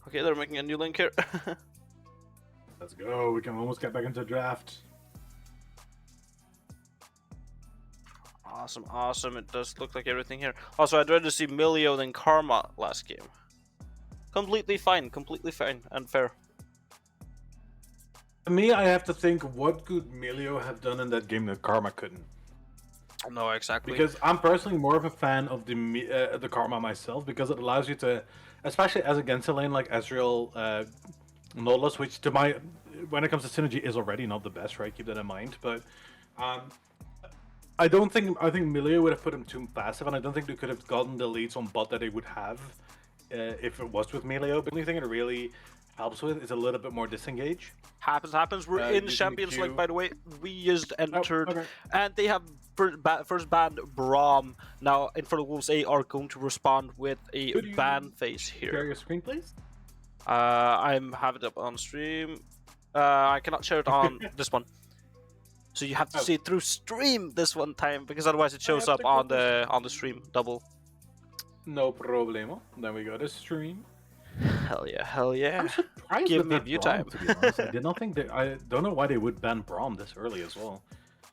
Okay, they're making a new link here. Let's go. We can almost get back into draft. Awesome, awesome. It does look like everything here. Also, I'd rather see Milio than Karma last game. Completely fine and fair. To me, I have to think, what could Milio have done in that game that Karma couldn't? No, exactly. Because I'm personally more of a fan of the Karma myself, because it allows you to, especially as against a lane like Ezreal, Nautilus, which to my, when it comes to synergy, is already not the best, right? Keep that in mind. But I think Milio would have put him too passive, and I don't think they could have gotten the leads on bot that they would have if it was with Milio. But the only thing it really helps with is a little bit more disengage. Happens. We're in Champions League, by the way. We just entered, and they have first banned Braum. Now, Infernal Wolves A are going to respond with a ban phase here. Share your screen, please. I'm having it up on stream. I cannot share it on this one. So you have to see it through stream this one time, because otherwise it shows up on the stream double. No problemo. Then we go to stream. Hell yeah, hell yeah. I'm surprised Give me view time. To be honest. I did not think that. I don't know why they would ban Braum this early as well.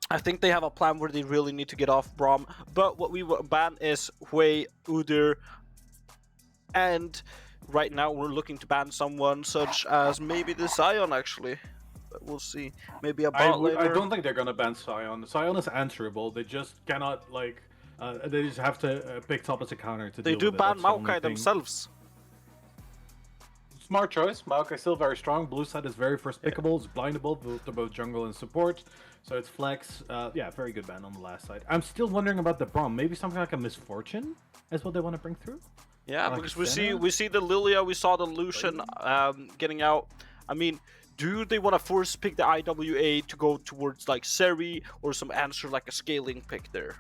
I think they have a plan where they really need to get off Braum. But what we ban is Hui, Udyr, and right now we're looking to ban someone such as maybe the Sion actually. But we'll see. Maybe a bot later. I don't think they're gonna ban Sion. Sion is answerable. They just cannot like. They just have to pick top as a counter to. They do ban Maokai themselves. Smart choice. Maokai still very strong. Blue side is very first pickable. It's blindable to both jungle and support. So it's flex. Yeah, very good ban on the last side. I'm still wondering about the Braum. Maybe something like a Misfortune is what they want to bring through. Yeah, like because we see the Lilia, we saw the Lucian getting out. I mean, do they want to force pick the IWA to go towards like Seri or some answer like a scaling pick there?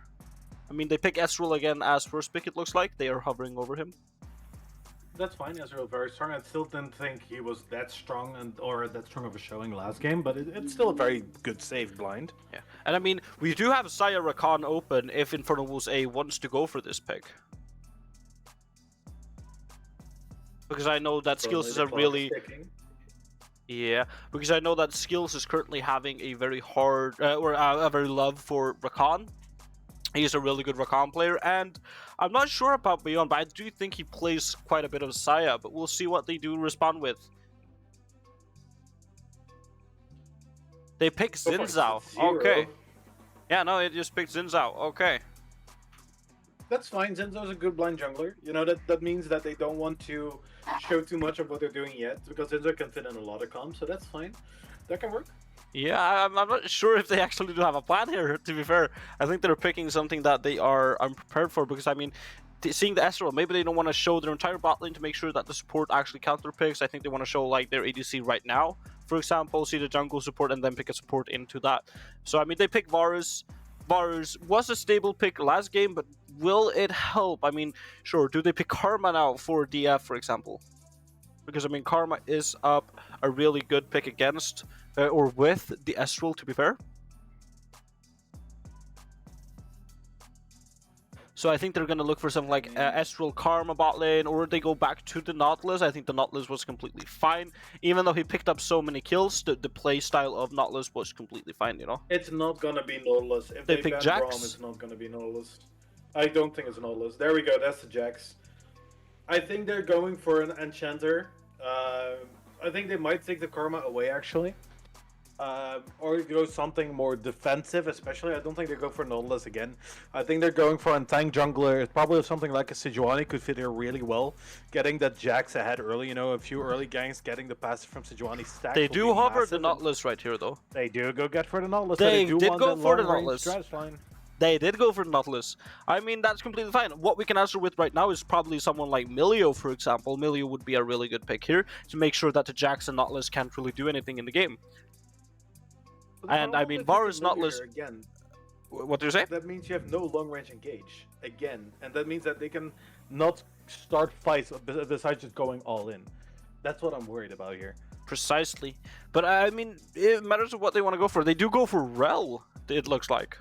I mean, they pick Ezreal again as first pick. It looks like they are hovering over him. That's fine. Ezreal very strong. I still didn't think he was that strong or that strong of a showing last game, but it's still a very good save blind. Yeah, and I mean, we do have Saya Rakan open if Infernal Wolves A wants to go for this pick. Because I know that Skills is a really... Yeah, because I know that Skills is currently having a very hard, or a very love for Rakan. He's a really good Rakan player, and I'm not sure about Beyond, but I do think he plays quite a bit of Saya, but we'll see what they do respond with. They pick Xin Zhao. Okay. Yeah, no, it just picked Xin Zhao. Okay. That's fine. Xin Zhao's a good blind jungler. You know, that means that they don't want to show too much of what they're doing yet, because Xin Zhao can fit in a lot of comps, so that's fine. That can work. Yeah, I'm not sure if they actually do have a plan here, to be fair. I think they're picking something that they are unprepared for, because, I mean, seeing the Ezreal, maybe they don't want to show their entire bot lane to make sure that the support actually counter picks. I think they want to show, like, their ADC right now. For example, see the jungle support and then pick a support into that. So, I mean, they pick Varus. Varus was a stable pick last game, but will it help? I mean, sure, do they pick Karma now for DF, for example? Because, I mean, Karma is up a really good pick against... or with the Ezreal, to be fair. So I think they're going to look for something like Ezreal Karma bot lane, or they go back to the Nautilus. I think the Nautilus was completely fine. Even though he picked up so many kills, the play style of Nautilus was completely fine, you know? It's not going to be Nautilus. If they pick Jax, Braum, it's not going to be Nautilus. I don't think it's Nautilus. There we go, that's the Jax. I think they're going for an Enchanter. I think they might take the Karma away, actually. Or go something more defensive, especially. I don't think they go for Nautilus again. I think they're going for a tank jungler. Probably something like a Sejuani could fit here really well. Getting that Jax ahead early, you know, a few early ganks, getting the passive from Sejuani stack. They do hover the Nautilus right here, though. They do go get for the Nautilus. They did go for the Nautilus. They did go for the Nautilus. I mean, that's completely fine. What we can answer with right now is probably someone like Milio, for example. Milio would be a really good pick here to make sure that the Jax and Nautilus can't really do anything in the game. And I mean, Varus Nautilus again. What do you say? That means you have no long range engage again, and that means that they can not start fights besides just going all in. That's what I'm worried about here. Precisely, but I mean, it matters what they want to go for. They do go for Rel. It looks like.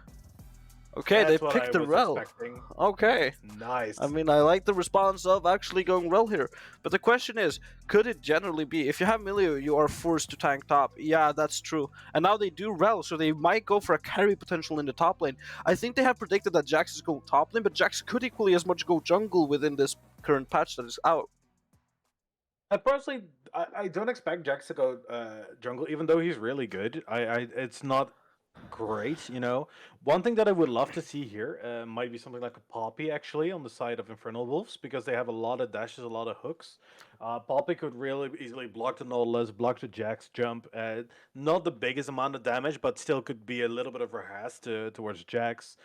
Okay, they That's what I picked the was Rel. expecting. Okay. I Nice. mean, I like the response of actually going Rel here. But the question is, could it generally be, if you have Milio, you are forced to tank top. Yeah, that's true. And now they do Rel, so they might go for a carry potential in the top lane. I think they have predicted that Jax is going top lane, but Jax could equally as much go jungle within this current patch that is out. Personally, I don't expect Jax to go jungle, even though he's really good. It's not great, you know. One thing that I would love to see here might be something like a Poppy actually on the side of Infernal Wolves because they have a lot of dashes, a lot of hooks. Poppy could really easily block the Nautilus, block the Jax jump. Not the biggest amount of damage, but still could be a little bit of a harass towards Jax.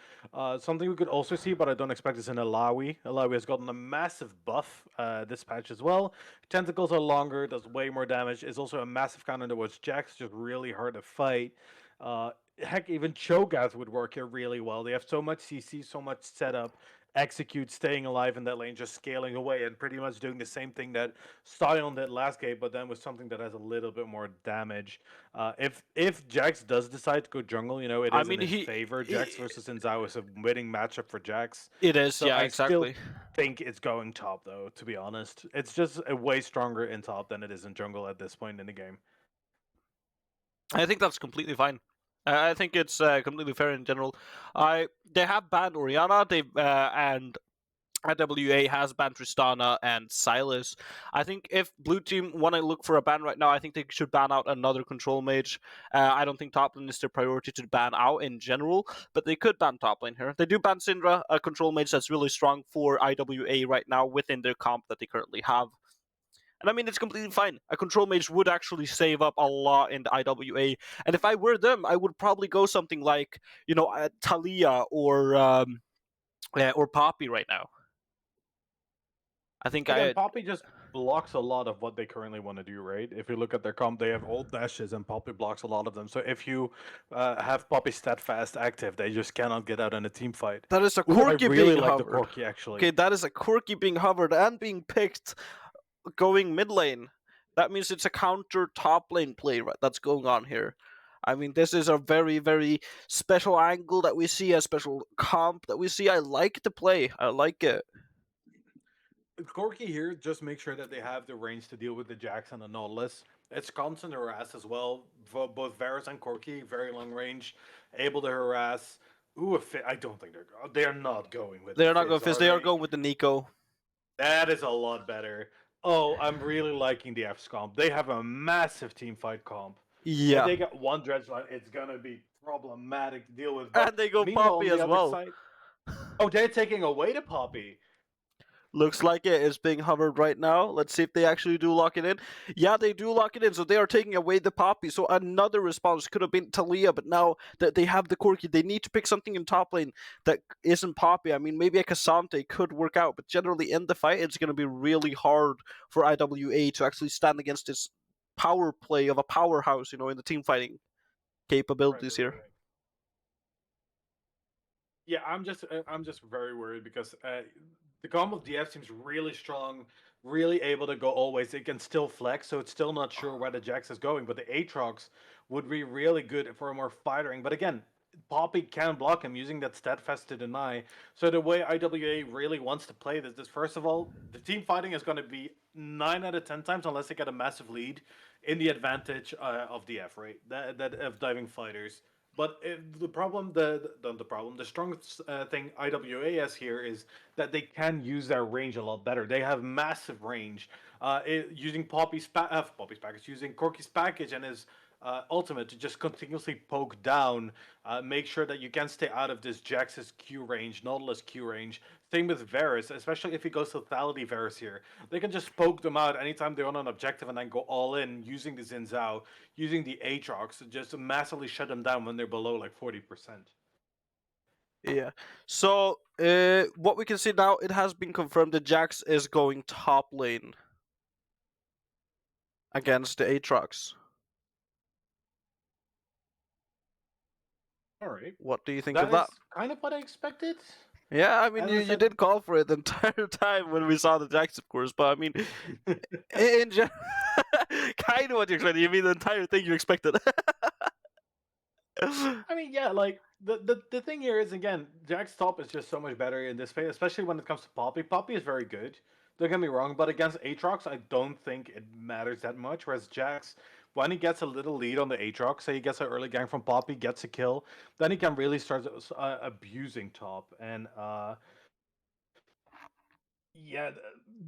Something we could also see, but I don't expect is in Alawi. Alawi has gotten a massive buff this patch as well. Tentacles are longer, does way more damage. Is also a massive counter towards Jax, just really hard to fight. Heck, even Cho'Gath would work here really well. They have so much CC, so much setup, execute, staying alive in that lane, just scaling away, and pretty much doing the same thing that Sion did last game, but then with something that has a little bit more damage. If Jax does decide to go jungle, you know, it I is in mean, his favor. Jax versus Inzao is a winning matchup for Jax. it is, So yeah, I still exactly. think it's going top, though, to be honest. It's just a way stronger in top than it is in jungle at this point in the game. I think that's completely fine. I think it's completely fair in general. They have banned Orianna. And IWA has banned Tristana and Silas. I think if Blue Team want to look for a ban right now, I think they should ban out another control mage. I don't think top lane is their priority to ban out in general, but they could ban top lane here. They do ban Syndra, a control mage that's really strong for IWA right now within their comp that they currently have. And I mean, it's completely fine. A control mage would actually save up a lot in the IWA. And if I were them, I would probably go something like, Talia or Poppy right now. I think Again, Poppy just blocks a lot of what they currently want to do, right? If you look at their comp, they have old dashes, and Poppy blocks a lot of them. So if you have Poppy steadfast active, they just cannot get out in a team fight. that is a Ooh, I Corki really being like the hovered. Corki, actually. Okay, that is a Corki being hovered and being picked going mid lane. That means it's a counter top lane play that's going on here. I mean, this is a very, very special angle that we see, a special comp that we see. I like the play. I like it. Corki here, just make sure that they have the range to deal with the Jax and the Nautilus. It's constant harass as well. Both Varus and Corki, very long range, able to harass. Ooh, I don't think they're not going with They're the not going Fizz, Fizz. are They are they? going with the Nico. That is a lot better. Oh, I'm really liking the F's comp. They have a massive team fight comp. If Yeah. they get one dredge line, it's gonna be problematic to deal with. But And they go meanwhile, Poppy on the as other well. side, oh, they're taking away the Poppy. Looks like it is being hovered right now. Let's see if they actually do lock it in. Yeah, they do lock it in, so they are taking away the Poppy. So another response could have been Talia, but now that they have the Corki, they need to pick something in top lane that isn't Poppy. I mean, maybe a Cassante could work out, but generally in the fight, it's going to be really hard for IWA to actually stand against this power play of a powerhouse, in the team fighting capabilities here. Right. Yeah, I'm just very worried because the combo of DF seems really strong, really able to go always. It can still flex, so it's still not sure where the Jax is going. But the Aatrox would be really good for a more fightering. But again, Poppy can block him using that steadfast to deny. So the way IWA really wants to play this is first of all, the team fighting is going to be 9 out of 10 times unless they get a massive lead in the advantage of DF, right? That of diving fighters. But the problem, the strongest thing IWA has here is that they can use their range a lot better. They have massive range. Using Poppy's package, using Corky's package and his ultimate to just continuously poke down, make sure that you can stay out of this Jax's Q range, Nautilus Q range. Same with Varus, especially if he goes to Lethality Varus here. They can just poke them out anytime they're on an objective and then go all in using the Xin Zhao, using the Aatrox to just massively shut them down when they're below like 40%. Yeah. So, what we can see now, it has been confirmed that Jax is going top lane against the Aatrox. All right. What do you think of That that? is kind of what I expected. Yeah, I mean, As you, I you said, did call for it the entire time when we saw the Jax, of course, but I mean, in general, kind of what you expected. You mean the entire thing you expected? I mean, yeah, like The thing here is again, Jack's top is just so much better in this phase, especially when it comes to Poppy. Poppy is very good. Don't get me wrong, but against Aatrox, I don't think it matters that much. Whereas Jax, when he gets a little lead on the Aatrox, say he gets an early gang from Poppy, gets a kill, then he can really start abusing top. And yeah,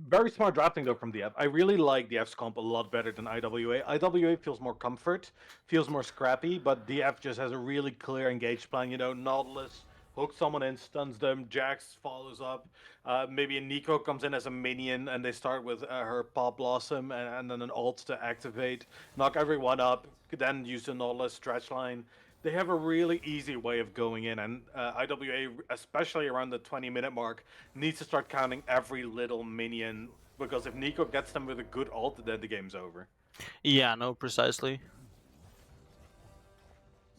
very smart drafting though from the F. I really like the F's comp a lot better than IWA. IWA feels more comfort, feels more scrappy, but DF just has a really clear engaged plan. You know, Nautilus hooks someone in, stuns them, Jax follows up. Maybe a Nico comes in as a minion and they start with her Pop Blossom and then an ult to activate, knock everyone up, then use the Nautilus stretch line. They have a really easy way of going in, and IWA, especially around the 20-minute mark, needs to start counting every little minion because if Nico gets them with a good ult, then the game's over. Yeah, no, precisely.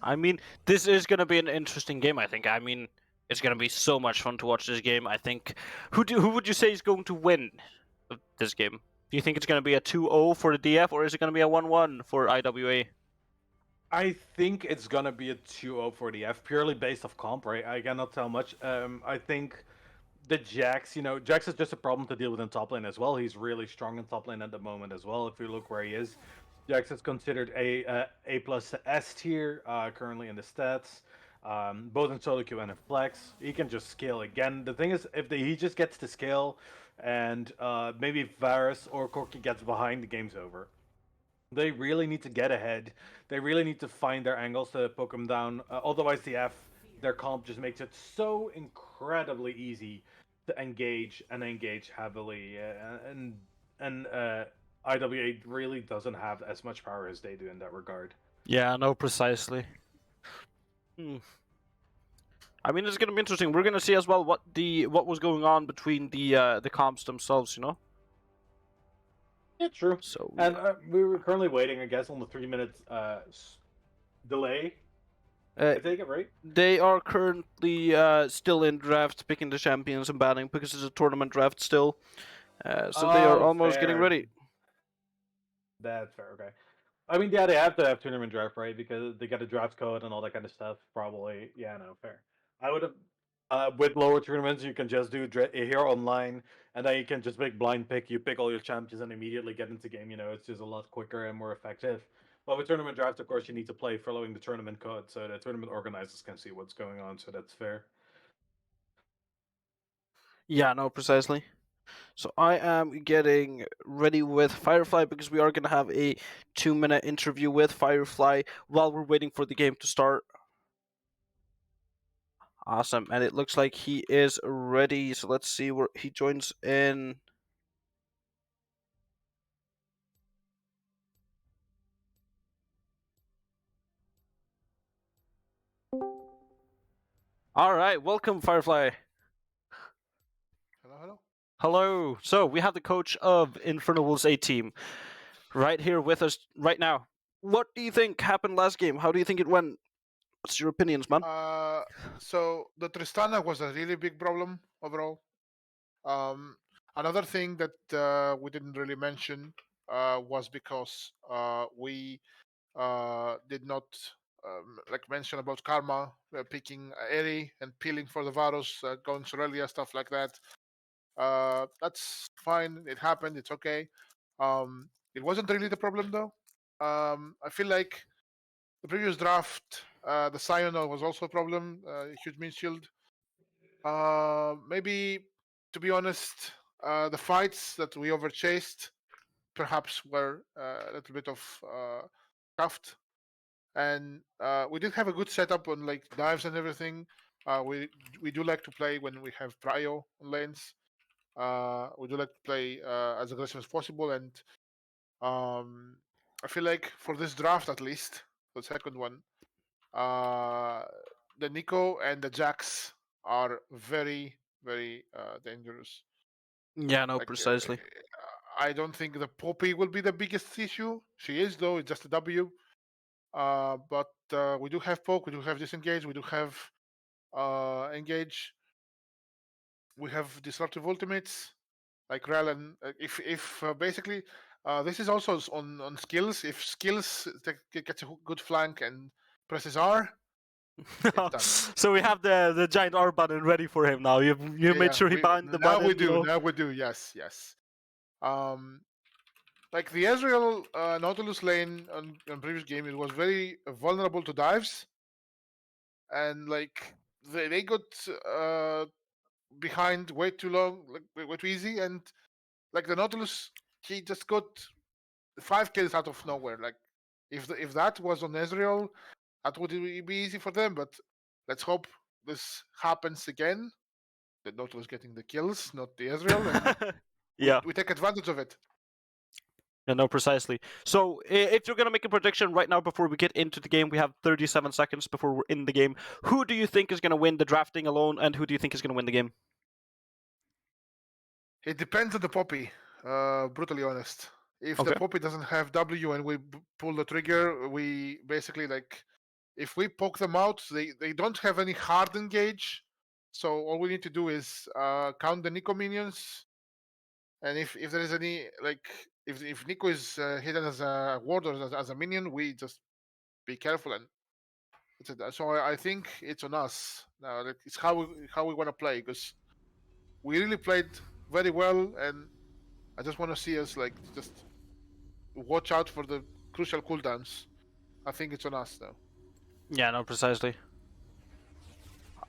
I mean, this is going to be an interesting game, I think. I mean, it's going to be so much fun to watch this game. I think who would you say is going to win this game? Do you think it's going to be a 2-0 for the DF or is it going to be a 1-1 for IWA? I think it's gonna be a 2-0 for the F, purely based off comp, right? I cannot tell much. I think the Jax, Jax is just a problem to deal with in top lane as well. He's really strong in top lane at the moment as well. If you look where he is, Jax is considered A plus S tier currently in the stats, both in solo queue and in flex. He can just scale again. The thing is, if he just gets to scale, and maybe Varus or Corki gets behind, the game's over. They really need to get ahead. They really need to find their angles to poke him down. Otherwise, their comp just makes it so incredibly easy to engage heavily, and IWA really doesn't have as much power as they do in that regard. Yeah, no, precisely. I mean, it's going to be interesting. We're going to see as well what was going on between the comps themselves. Yeah, true. So And we were currently waiting, I guess, on the 3 minutes delay. I take it right. They are currently still in draft, picking the champions and batting because it's a tournament draft still. So they are almost getting ready. That's fair. Okay. I mean, yeah, they have to have tournament draft, right? Because they got a draft code and all that kind of stuff. Probably, yeah, no, fair. I would have. With lower tournaments, you can just do here online, and then you can just make blind pick. You pick all your champions and immediately get into game. It's just a lot quicker and more effective. But with tournament draft, of course, you need to play following the tournament code, so the tournament organizers can see what's going on. So that's fair. Yeah, no, precisely. So I am getting ready with Firefly because we are going to have a 2-minute interview with Firefly while we're waiting for the game to start. Awesome. And it looks like he is ready. So let's see where he joins in. All right. Welcome, Firefly. Hello, hello. Hello. So we have the coach of Infernal Wolves A team right here with us right now. What do you think happened last game? How do you think it went? What's your opinions, man? So the Tristana was a really big problem overall. Another thing that we didn't really mention was because we did not like mention about Karma picking Eri and peeling for the Varus, going Sorelia, stuff like that. That's fine. It happened. It's okay. It wasn't really the problem though. I feel like the previous draft, the Sional was also a problem. Huge mean shield. Maybe, to be honest, the fights that we overchased perhaps were a little bit of cuffed. And we did have a good setup on like dives and everything. We do like to play when we have prio on lanes. We do like to play as aggressive as possible, and I feel like for this draft at least, the second one, the Nico and the Jax are very, very dangerous. Yeah, no, Like, precisely. I don't think the Poppy will be the biggest issue. She is though; it's just a W. But we do have poke, we do have disengage, we do have engage. We have disruptive ultimates like Rel, and if basically this is also on skills. If skills gets a good flank and presses R, It's done. So we have the giant R button ready for him now. You made sure he bound the now button. we do. You know? Now we do. Yes, yes. Like the Ezreal Nautilus lane on previous game, it was very vulnerable to dives, and like they got behind way too long, like way too easy, and like the Nautilus, he just got 5 kills out of nowhere. Like if that was on Ezreal, that would be easy for them. But let's hope this happens again. The Nautilus getting the kills, not the Ezreal, and Yeah. we take advantage of it. Yeah, no, precisely. So, if you're going to make a prediction right now before we get into the game, we have 37 seconds before we're in the game. Who do you think is going to win the drafting alone, and who do you think is going to win the game? It depends on the Poppy, brutally honest. If the Okay. Poppy doesn't have W and we pull the trigger, we basically like, if we poke them out, they don't have any hard engage. So all we need to do is count the Nico minions. And if there is any, like, if Nico is hidden as a ward or as a minion, we just be careful and that's it. So I think it's on us. Now, like, it's how we want to play, because we really played very well, and I just want to see us like just watch out for the crucial cooldowns. I think it's on us now. Yeah, no, precisely.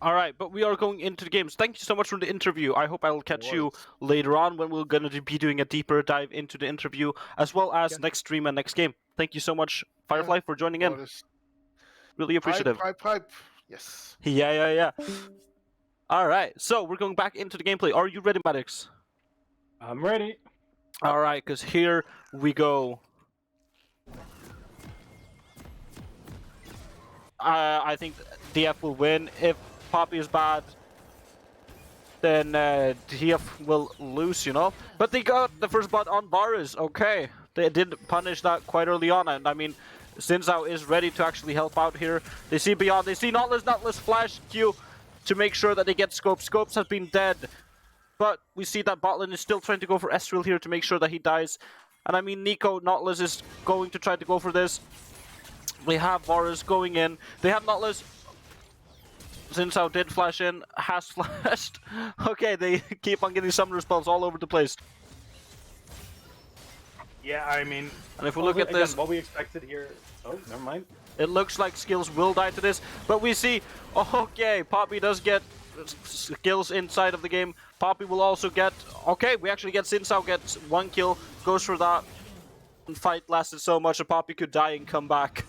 All right, but we are going into the games. Thank you so much for the interview. I hope I will catch you later on when we're going to be doing a deeper dive into the interview, as well as next stream and next game. Thank you so much, Firefly, for joining in. Really appreciative. Pipe. Yes. Yeah. All right, so we're going back into the gameplay. Are you ready, Maddox? I'm ready. All right, because here we go. I think DF will win. If Poppy is bad, then DF will lose, you know? But they got the first blood on Varus. Okay, they did punish that quite early on, and I mean, Xin is ready to actually help out here. They see Beyond, they see Nautilus flash Q to make sure that they get Scopes. Scopes has been dead, but we see that botlane is still trying to go for Ezreal here to make sure that he dies. And I mean, Nico, Nautilus is going to try to go for this. They have Varus going in. They have Nautilus. Xin did flash in, has flashed. Okay, they keep on getting summoner spells all over the place. Yeah, I mean, and if we look at this, what we expected here. Oh, never mind. It looks like skills will die to this, but we see. Okay, Poppy does get skills inside of the game. Poppy will also get. Okay, we actually get Xin gets 1 kill, goes for that. The fight lasted so much that Poppy could die and come back.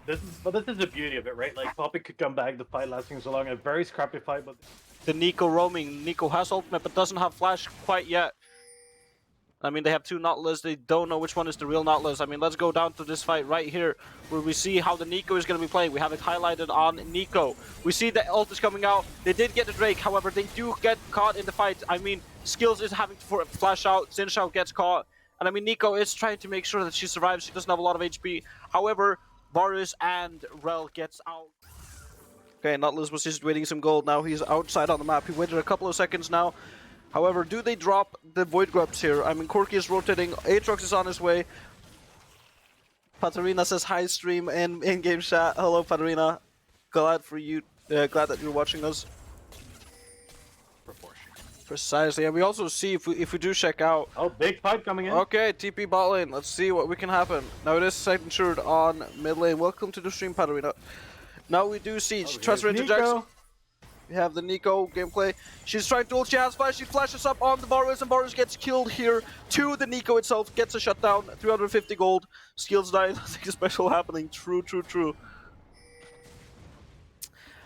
This is the beauty of it, right? Like Poppy could come back, the fight lasting so long, a very scrappy fight, but the Nico roaming. Nico has ultimate but doesn't have flash quite yet. I mean, they have 2 Nautilus. They don't know which one is the real Nautilus. I mean, let's go down to this fight right here, where we see how the Nico is going to be playing. We have it highlighted on Nico. We see the ult is coming out. They did get the Drake, however, they do get caught in the fight. I mean, Skills is having to flash out. Xin gets caught. And I mean, Nico is trying to make sure that she survives. She doesn't have a lot of HP. However, Varus and Rel gets out. Okay, Nautilus was just waiting some gold. Now he's outside on the map. He waited a couple of seconds now. However, do they drop the Void Grubs here? I mean, Corki is rotating. Aatrox is on his way. Patarina says hi stream and in-game chat. Hello, Patarina. Glad for you. Glad that you're watching us. Precisely, and we also see if we do check out. Oh, big fight coming in. Okay, TP bot lane. Let's see what we can happen. Now it is second shirt on mid lane. Welcome to the stream, Patarina. Now we do see Trust interjects. We have the Nico gameplay. She's trying to ult. She has flash. She flashes up on the Varus, and Varus gets killed here. To the Nico itself gets a shutdown. 350 gold. Skills die. Nothing special happening. True.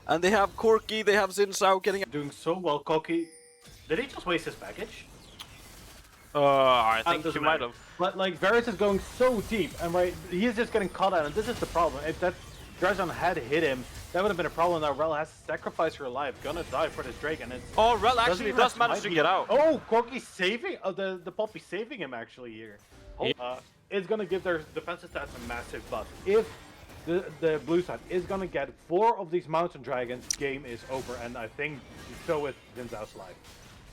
And they have Corki. They have Xin getting doing so well. Corki. Did he just waste his package? I think he might have. But like Varus is going so deep, and right, he's just getting caught out, and this is the problem. If that Dragon had hit him, that would have been a problem. Now Rel has to sacrifice her life, gonna die for this Drake, and it's. Oh, Rel actually does manage to get out. Oh, Corki saving the Poppy saving him actually here. It's gonna give their defensive stats a massive buff. If the blue side is gonna get 4 of these mountain dragons, game is over, and I think so with Xin Zhao's life.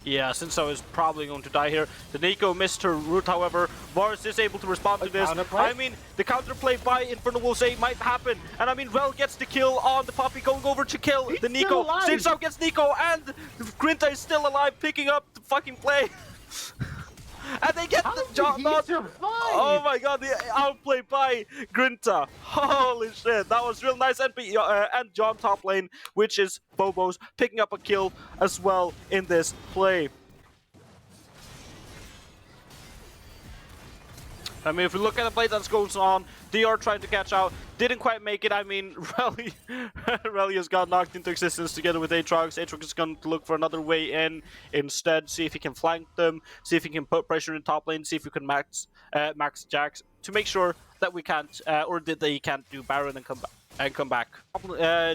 Yeah, Sinso is probably going to die here. The Nico missed her route, however. Varus is able to respond to this. I mean, the counterplay by Infernal Wolves might happen. And I mean, Rel gets the kill on the Poppy, going over to kill the Nico. Sinso gets Nico, and Grinta is still alive, picking up the fucking play. And they get the job not. Oh my god, the outplay by Grinta. Holy shit, that was real nice. And John top lane, which is Phobos, picking up a kill as well in this play. I mean, if we look at the play that's going on, they are trying to catch out. Didn't quite make it. I mean, Rally has got knocked into existence together with Aatrox. Aatrox is going to look for another way in instead, see if he can flank them, see if he can put pressure in top lane, see if we can max Jax to make sure that we can't, or that they can't do Baron and come back.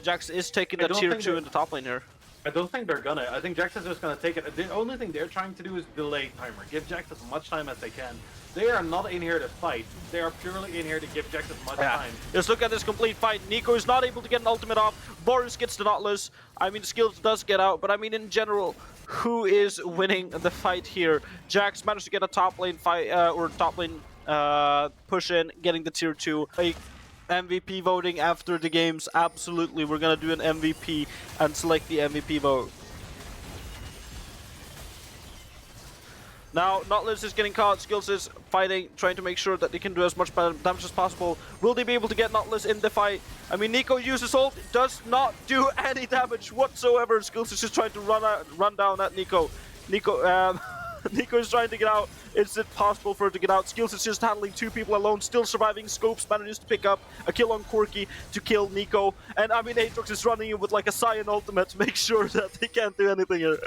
Jax is taking the tier 2 in the top lane here. I don't think they're gonna. I think Jax is just gonna take it. The only thing they're trying to do is delay timer. Give Jax as much time as they can. They are not in here to fight. They are purely in here to give Jax as much time. Just look at this complete fight. Nico is not able to get an ultimate off. Boris gets the Nautilus. I mean, skills does get out, but I mean, in general, who is winning the fight here? Jax managed to get a top lane fight, or top lane push in, getting the tier 2. MVP voting after the games, absolutely. We're gonna do an MVP and select the MVP vote. Now, Nautilus is getting caught, Skills is fighting, trying to make sure that they can do as much damage as possible. Will they be able to get Nautilus in the fight? I mean, Nico uses ult, does not do any damage whatsoever. Skills is just trying to run down at Nico. Nico is trying to get out. Is it possible for her to get out? Skills is just handling 2 people alone, still surviving. Scopes manages to pick up a kill on Corki to kill Nico. And I mean, Aatrox is running in with like a Saiyan ultimate to make sure that they can't do anything here.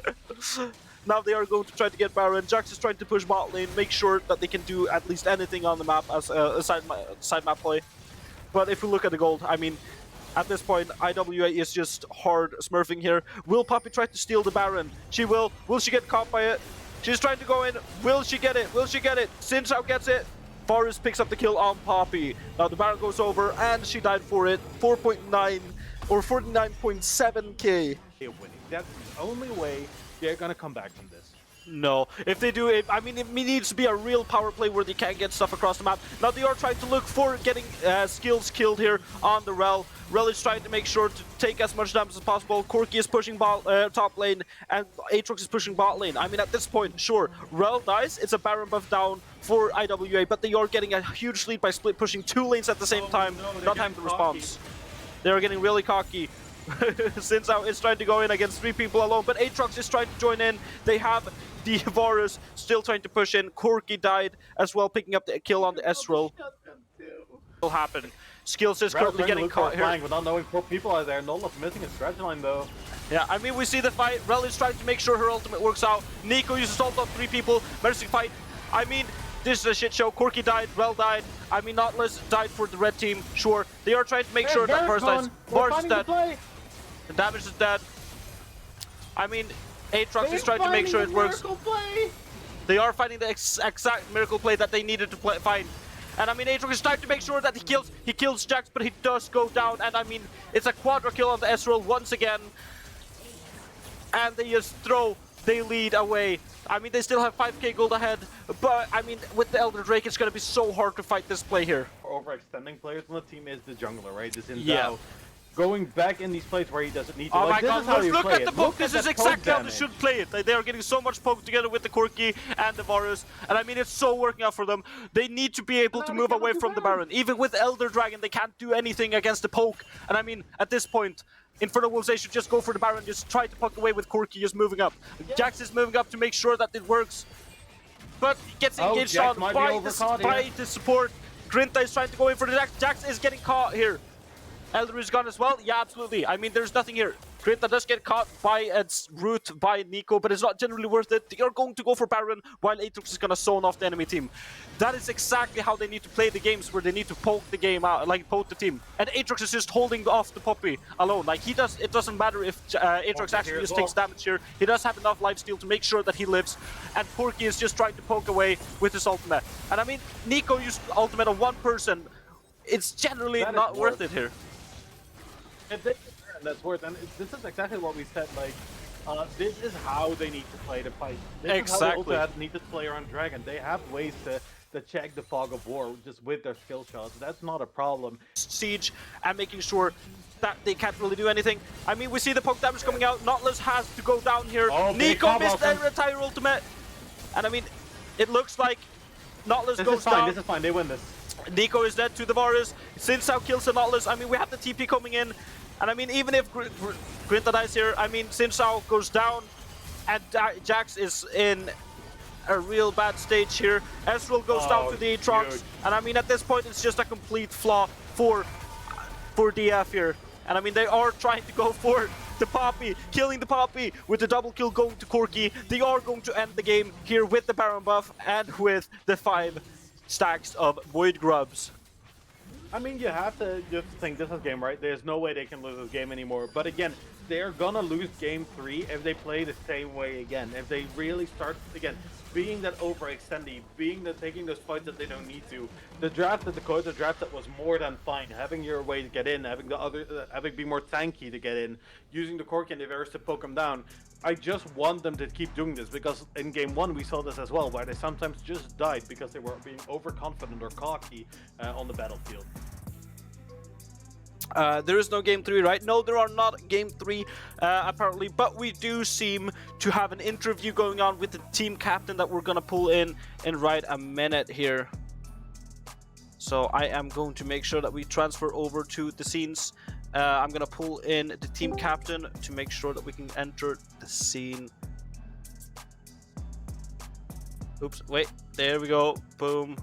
Now they are going to try to get Baron. Jax is trying to push bot lane, make sure that they can do at least anything on the map as a side map play. But if we look at the gold, I mean, at this point, IWA is just hard smurfing here. Will Poppy try to steal the Baron? She will. Will she get caught by it? She's trying to go in. Will she get it? Will she get it? Sinshao gets it. Forrest picks up the kill on Poppy. Now the Baron goes over and she died for it. 4.9 or 49.7k. That's the only way they're gonna come back from this. No, if they do it, I mean, it needs to be a real power play where they can get stuff across the map. Now they are trying to look for getting skills killed here on the Rel. Rel is trying to make sure to take as much damage as possible. Corki is pushing top lane, and Aatrox is pushing bot lane. I mean, at this point, sure, Rel dies, it's a Baron buff down for IWA, but they are getting a huge lead by pushing 2 lanes at the same time. Not time to response. They are getting really cocky. Sinshao is trying to go in against 3 people alone, but Aatrox is trying to join in. They have the Varus still trying to push in. Corki died as well, picking up the kill on the Ezreal. Will happen. Skills is currently getting caught here. Flying without knowing 4 people are there. Nola's missing his strategy line though. Yeah, I mean, we see the fight. Rel is trying to make sure her ultimate works out. Nico uses ult on 3 people. Mercy fight. I mean, this is a shit show. Corki died, Rel died. I mean, Nautilus died for the red team. Sure, they are trying to make sure that Varus dies. Varus is dead. The damage is dead. I mean, Aatrox is trying to make sure it works. They are finding the exact miracle play that they needed to find. And I mean, Aatrox is trying to make sure that he kills Jax, but he does go down. And I mean, it's a quadra kill on the Ezreal once again. And they just they lead away. I mean, they still have 5k gold ahead, but I mean, with the Elder Drake, it's gonna be so hard to fight this play here. Overextending players on the team is the jungler, right? This Inzao going back in these plays where he doesn't need to. Oh my god, look at the poke! This is exactly how they should play it. They are getting so much poke together with the Corki and the Varus, and I mean, it's so working out for them. They need to be able to move away from the Baron. Even with Elder Dragon, they can't do anything against the poke. And I mean, at this point, Infernal Wolves, they should just go for the Baron, just try to poke away with Corki, just moving up. Jax is moving up to make sure that it works. But gets engaged on by the support. Grinta is trying to go in for the Jax. Jax is getting caught here. Elder is gone as well? Yeah, absolutely. I mean, there's nothing here. Grinta does get caught by its root by Nico, but it's not generally worth it. They are going to go for Baron, while Aatrox is going to zone off the enemy team. That is exactly how they need to play the games, where they need to poke the game out, like poke the team. And Aatrox is just holding off the Poppy alone. Like, it doesn't matter if Aatrox actually just takes damage here. He does have enough lifesteal to make sure that he lives. And Corki is just trying to poke away with his ultimate. And I mean, Nico used ultimate on 1 person. It's generally not worth it here. If they that's worth, and this is exactly what we said. Like, This is how they need to play the fight. This is how they also need to play around Dragon. They have ways to check the fog of war just with their skill shots. That's not a problem. Siege and making sure that they can't really do anything. I mean, we see the poke damage coming out. Nautilus has to go down here. Oh, Nico missed the retire ultimate. And I mean, it looks like Nautilus goes down. This is fine. They win this. Nico is dead to the Varus. Sinshao kills the Nautilus. I mean, we have the TP coming in. And I mean, even if Grinta dies here, I mean, Sinshao goes down. And Jax is in a real bad stage here. Ezreal goes down to the Aatrox. And I mean, at this point, it's just a complete flaw for DF here. And I mean, they are trying to go for the Poppy, killing the Poppy with the double kill going to Corki. They are going to end the game here with the Baron buff and with the 5 stacks of Void Grubs. I mean, you have to just think this is game, right? There's no way they can lose this game anymore. But again, they're gonna lose game 3 if they play the same way again. If they really start, again, being that overextended, being that taking those fights that they don't need to. The draft that Dakota drafted was more than fine. Having your way to get in, having the other, having be more tanky to get in, using the Corki and the Varus to poke them down. I just want them to keep doing this because in game 1 we saw this as well, where they sometimes just died because they were being overconfident or cocky on the battlefield. There is no game 3, right? No, there are not game 3, apparently, but we do seem to have an interview going on with the team captain that we're gonna pull in right a minute here. So I am going to make sure that we transfer over to the scenes. I'm gonna pull in the team captain to make sure that we can enter the scene. Oops, wait, there we go, boom.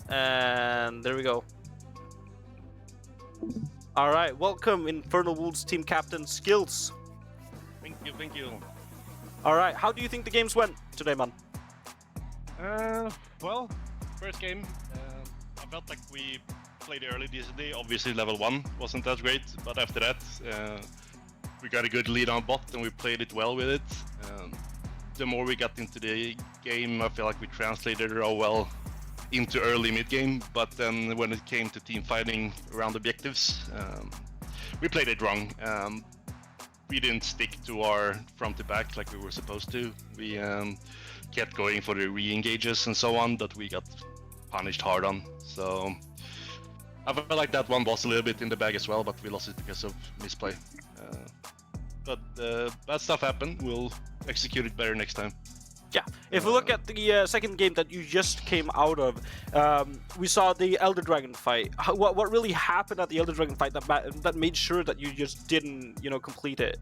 And there we go. All right, welcome Infernal Wolves team captain Skills. Thank you. All right, how do you think the games went today, man? Well, first game, I felt like we played early decently. Obviously, level 1 wasn't that great, but after that, we got a good lead on bot and we played it well with it. The more we got into the game, I feel like we translated it all well into early mid game, but then when it came to team fighting around objectives, we played it wrong. We didn't stick to our front to back like we were supposed to. We kept going for the re-engages and so on that we got punished hard on. So I felt like that one was a little bit in the bag as well, but we lost it because of misplay. But bad stuff happened. We'll execute it better next time. Yeah, if we look at the second game that you just came out of, we saw the Elder Dragon fight. What really happened at the Elder Dragon fight that made sure that you just didn't, you know, complete it?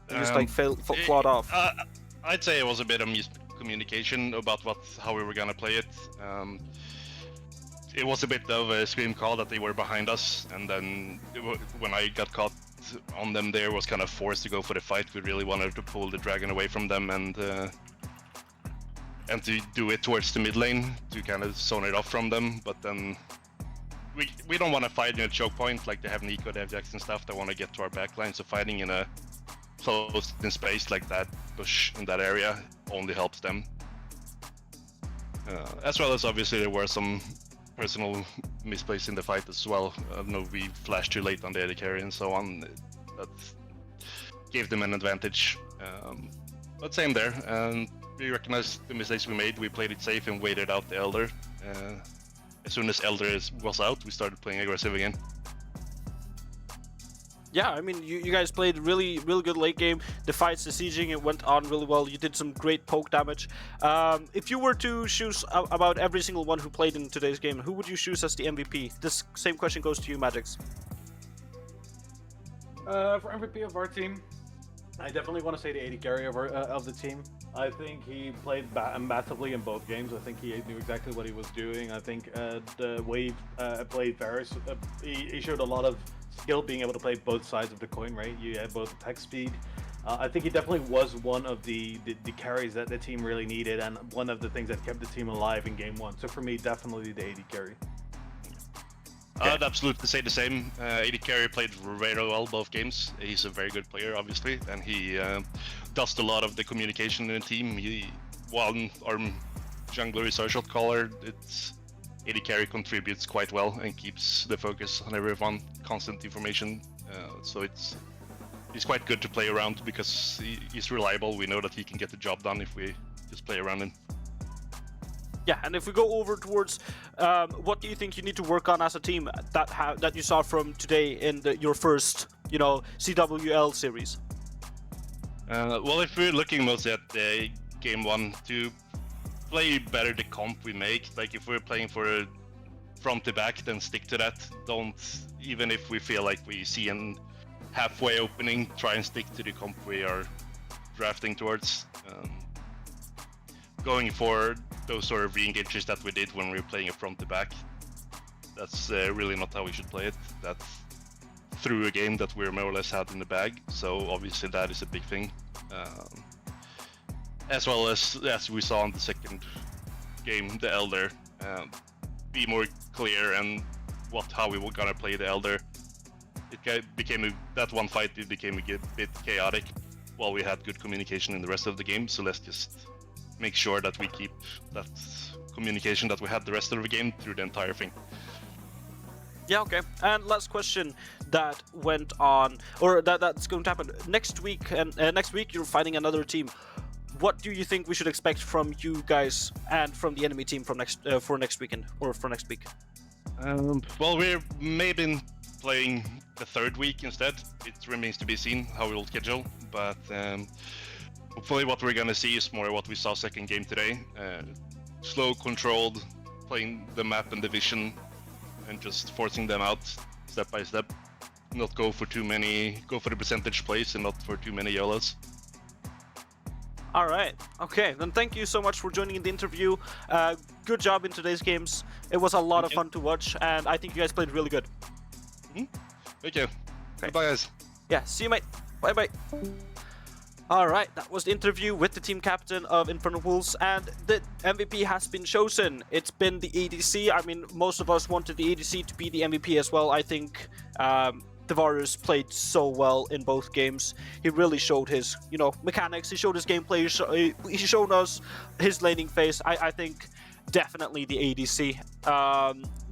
You just like flawed off. I'd say it was a bit of miscommunication about how we were gonna play it. It was a bit of a scream call that they were behind us, and then when I got caught on them there, was kind of forced to go for the fight. We really wanted to pull the dragon away from them and to do it towards the mid lane to kind of zone it off from them. But then we don't want to fight in a choke point like they have Nico, they have Jax and stuff. They want to get to our backline, so fighting in a closed in space like that, push in that area, only helps them. As well as obviously there were some personal misplays in the fight as well. I know we flashed too late on the AD carry and so on. That gave them an advantage. But same there. We recognized the mistakes we made. We played it safe and waited out the Elder. As soon as Elder was out, we started playing aggressive again. Yeah, I mean, you guys played really good late game. The fights, the sieging, it went on really well. You did some great poke damage. If you were to choose about every single one who played in today's game, who would you choose as the MVP? This same question goes to you, Magix. For MVP of our team, I definitely want to say the AD carry of the team. I think he played massively in both games. I think he knew exactly what he was doing. I think the way he played Varus, he showed a lot of skill being able to play both sides of the coin, right? You had both attack speed. I think he definitely was one of the carries that the team really needed, and one of the things that kept the team alive in game 1. So for me, definitely the AD carry. I'd absolutely say the same. AD carry played very well both games. He's a very good player, obviously, and he does a lot of the communication in the team. While our jungler is our shot caller, AD carry contributes quite well and keeps the focus on everyone, constant information. So it's he's quite good to play around because he's reliable. We know that he can get the job done if we just play around him. Yeah, and if we go over towards what do you think you need to work on as a team that you saw from today in your first, CWL series? Well, if we're looking mostly at the game 1, to play better the comp we make, like if we're playing for a front to back, then stick to that. Don't, even if we feel like we see an halfway opening, try and stick to the comp we are drafting towards. Going for those sort of re-engages that we did when we were playing a front to back, that's really not how we should play it. That's through a game that we're more or less had in the bag, so obviously that is a big thing. As well as we saw in the second game, the Elder, be more clear and how we were gonna play the Elder. That one fight became a bit chaotic, while we had good communication in the rest of the game. So let's just make sure that we keep that communication that we had the rest of the game through the entire thing. Yeah, okay. And last question that went on, or that's going to happen next week. And next week you're fighting another team. What do you think we should expect from you guys and from the enemy team for next weekend or for next week? Well, we're maybe playing the third week instead. It remains to be seen how we'll schedule, but hopefully what we're gonna see is more what we saw second game today. Slow, controlled, playing the map and the vision, and just forcing them out step by step. Not go for the percentage plays and not for too many YOLOs. All right. Okay. Then thank you so much for joining in the interview. Good job in today's games. It was a lot of fun to watch, and I think you guys played really good. Thank you. Okay. Goodbye, guys. Yeah. See you, mate. Bye bye. All right, that was the interview with the team captain of Infernal Wolves, and the MVP has been chosen. It's been the ADC. I mean, most of us wanted the ADC to be the MVP as well. I think Devarius played so well in both games. He really showed his, mechanics. He showed his gameplay. He showed us his laning phase. I think definitely the ADC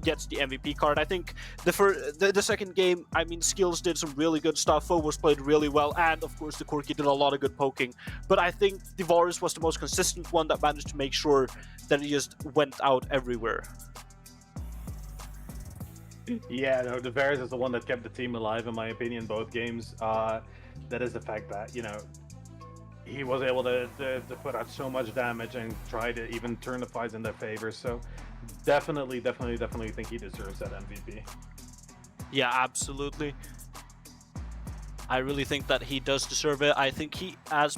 gets the MVP card. I think the second game, I mean, Skills did some really good stuff. Phobos played really well, and of course the Corki did a lot of good poking. But I think Devarius was the most consistent one that managed to make sure that he just went out everywhere. Yeah, no, Devarius is the one that kept the team alive, in my opinion, both games. That is the fact that, he was able to put out so much damage and try to even turn the fights in their favor. So definitely think he deserves that MVP. Yeah, absolutely. I really think that he does deserve it. I think he has,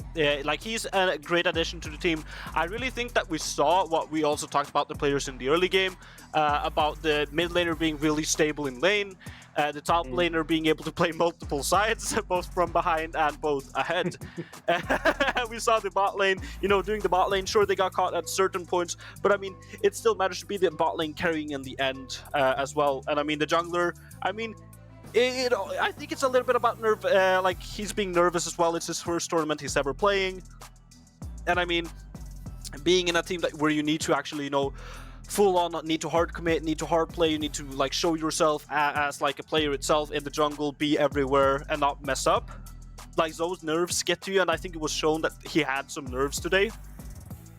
he's a great addition to the team. I really think that we saw what we also talked about the players in the early game, about the mid laner being really stable in lane, the top laner being able to play multiple sides, both from behind and both ahead. We saw the bot lane, doing the bot lane. Sure, they got caught at certain points, but I mean, it still managed to be the bot lane carrying in the end as well. And I mean, the jungler, I mean, I think it's a little bit about he's being nervous as well. It's his first tournament he's ever playing, and I mean, being in a team where you need to actually, full on need to hard commit, need to hard play, you need to show yourself as a player itself in the jungle, be everywhere and not mess up. Those nerves get to you, and I think it was shown that he had some nerves today.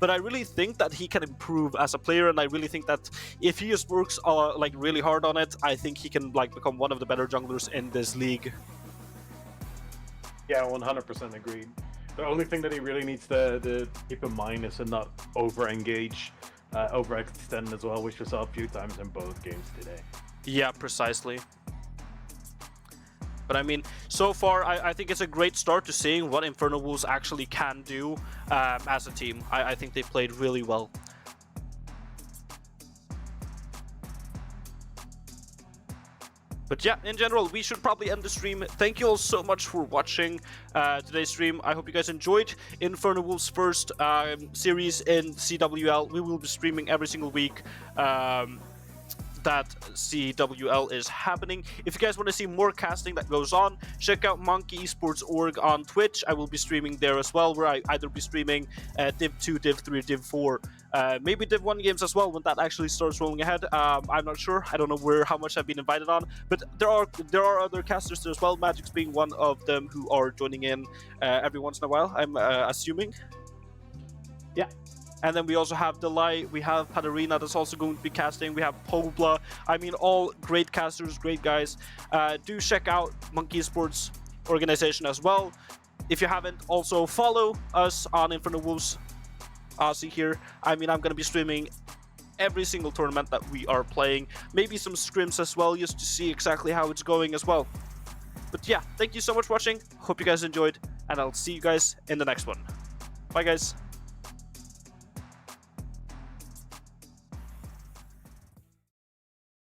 But I really think that he can improve as a player, and I really think that if he just works really hard on it, I think he can become one of the better junglers in this league. Yeah, 100% agreed. The only thing that he really needs to keep in mind is to not over-engage, overextend as well, which we saw a few times in both games today. Yeah, precisely. But I mean, so far, I think it's a great start to seeing what Infernal Wolves actually can do as a team. I think they played really well. But yeah, in general, we should probably end the stream. Thank you all so much for watching today's stream. I hope you guys enjoyed Infernal Wolves' first series in CWL. We will be streaming every single week. that CWL is happening. If you guys want to see more casting that goes on, check out monkeyesports.org on Twitch. I will be streaming there as well, where I either be streaming Div 2, Div 3, Div 4, maybe Div 1 games as well when that actually starts rolling ahead. I'm not sure. I don't know how much I've been invited on, but there are other casters there as well. Magic's being one of them who are joining in every once in a while, I'm assuming. Yeah. And then we also have Delay, we have Padarina that's also going to be casting, we have Pobla. I mean, all great casters, great guys. Do check out Monkey Sports organization as well. If you haven't, also follow us on Infernal Wolves Aussie here. I mean, I'm going to be streaming every single tournament that we are playing. Maybe some scrims as well, just to see exactly how it's going as well. But yeah, thank you so much for watching. Hope you guys enjoyed, and I'll see you guys in the next one. Bye, guys.